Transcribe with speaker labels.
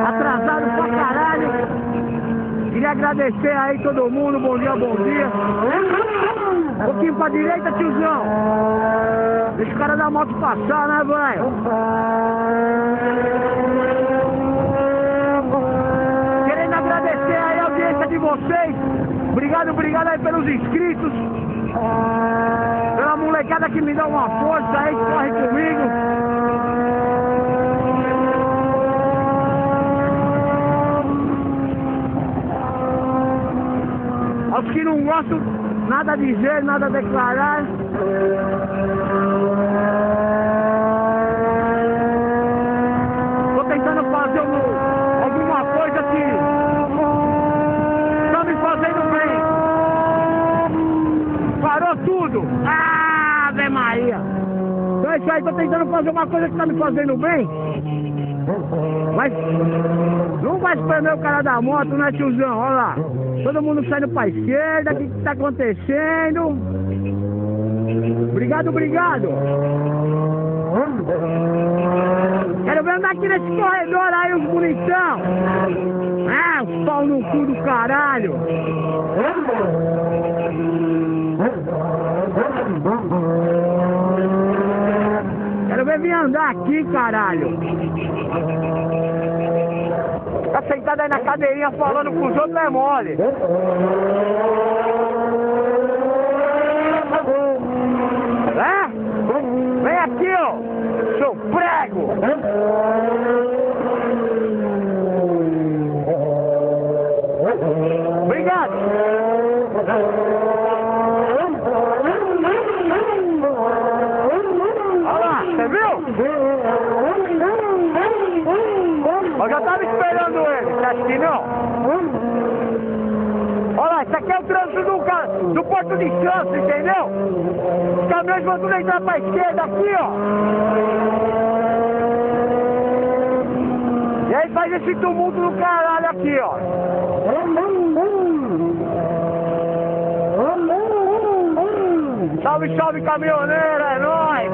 Speaker 1: Atrasado pra caralho. Queria agradecer aí todo mundo, bom dia, bom dia. Um pouquinho pra direita, tiozão. Deixa o cara da moto passar, né, velho? Querendo agradecer aí a audiência de vocês. Obrigado aí pelos inscritos. Pela molecada que me dá uma força aí, que corre comigo. Aos que não gostam, nada a dizer, nada a declarar. Tô tentando fazer alguma coisa que tá me fazendo bem. Parou tudo. Ave Maria. Então é isso aí, tô tentando fazer uma coisa que tá me fazendo bem. Mas não vai espremer o cara da moto, né, tiozão? Olha lá. Todo mundo saindo pra esquerda, o que tá acontecendo? Obrigado. Quero ver andar aqui nesse corredor aí, os bonitão. Os pau no cu do caralho. Quero ver vir andar aqui, caralho. Tá sentado aí na cadeirinha falando com os outros é mole. É? Vem aqui, ó, seu prego. Obrigado. Olha lá, você viu? Eu já tava esperando ele, você acha que não? Olha lá, isso aqui é o trânsito do Porto de Santos, entendeu? Os caminhões vão tudo entrar pra esquerda aqui, ó. E aí faz esse tumulto do caralho aqui, ó. Salve, salve, caminhoneiro, é nóis!